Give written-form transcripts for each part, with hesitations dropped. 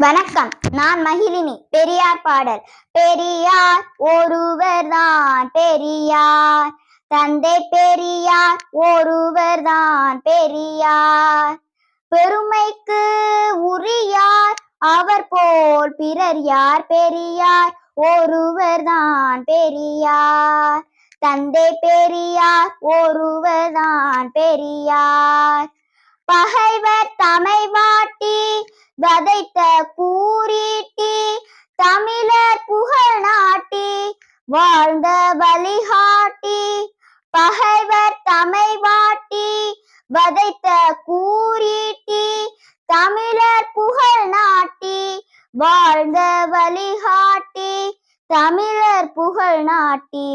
வணக்கம். நான் மகிழினி. பெரியார் பாடல். பெரியார் ஒருவர்தான் பெரியார், தந்தை பெரியார் ஒருவர்தான் பெரியார். பெருமைக்கு உரியார் அவர் போல் பிறர் யார்? பெரியார் ஒருவர்தான் பெரியார், தந்தை பெரியார் ஒருவர்தான் பெரியார். பகைவர் தமை வாட்டி வதைத்த கூறீட்டி, தமிழர் புகழ் நாட்டி வாழ்ந்த வழிகாட்டி. பகைவர் தமை வாட்டி வதைத்த கூறீட்டி, தமிழர் புகழ் நாட்டி வாழ்ந்த வழிகாட்டி. தமிழர் புகழ் நாட்டி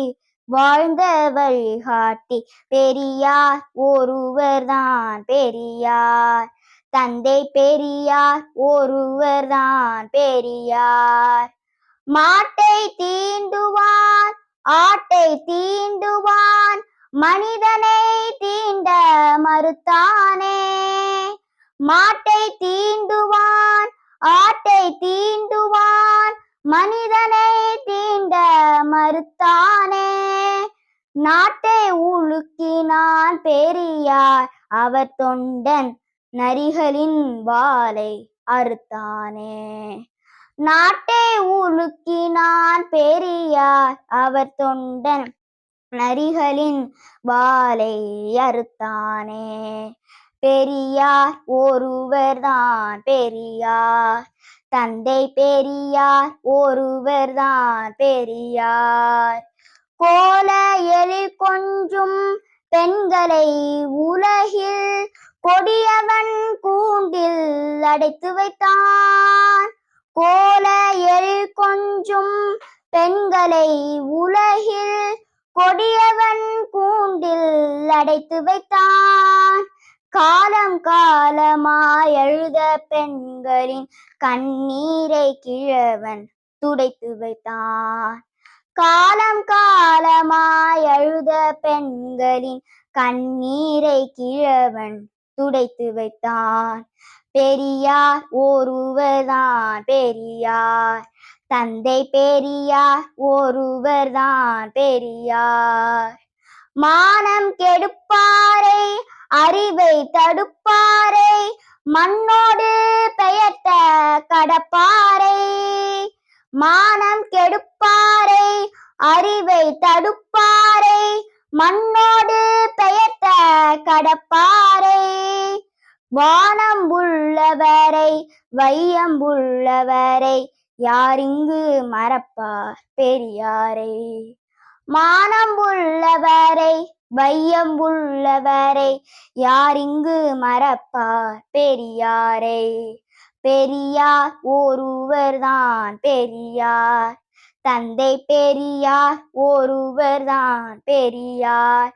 வாழ்ந்த வழிகாட்டி. பெரியார் ஒருவர்தான் பெரியார், தந்தை பெரியார் ஒருவர்தான் பெரியார். மாட்டை தீண்டுவான் ஆட்டை தீண்டுவான், மனிதனை தீண்ட மறுத்தானே. மாட்டை தீண்டுவான் ஆட்டை தீண்டுவான், மனிதனை தீண்ட மறுத்தானே. நாட்டை உலுக்கினான் பெரியார் அவர் தொண்டன், நரிகளின் வாலை அறுத்தானே. நாட்டை உலுக்கினான் பெரியார் அவர் தொண்டன், நரிகளின் வாலை அறுத்தானே. பெரியார் ஒருவர்தான் பெரியார், தந்தை பெரியார் ஒருவர்தான் பெரியார். கோல எழில் கொஞ்சும் பெண்களை உலகில் கொடியவன் கூண்டில் அடைத்து வைத்தான். கோல எழில் கொஞ்சும் பெண்களை உலகில் கொடியவன் கூண்டில் அடைத்து வைத்தான். காலம் காலமாய் அழுத பெண்களின் கண்ணீரை கிழவன் துடைத்து வைத்தான். காலம் காலமாய் அழுத பெண்களின் கண்ணீரை கிழவன் துடைத்து வைத்தான். பெரியார் ஒருவர்தான் பெரியார், தந்தை பெரியார் ஒருவர்தான் பெரியார். மானம் கெடுப்பாரை அறிவை தடுப்பாரை, மண்ணோடு பெயர்த்த கடப்பாரை. மானம் கெடுப்பாரை அறிவை தடுப்பாரை, மண்ணோடு பெயர்த்த கடப்பாரை. வானம் உள்ளவரை வையம் உள்ளவரை, யாரிங்கு மறப்பார் பெரியாரை. மானம் உள்ளவரை வையம் உள்ளவரை, யாரிங்கு மறப்பார் பெரியாரை. பெரியார் ஒருவர்தான் பெரியார், தந்தை பெரியார் ஒருவர்தான் பெரியார்.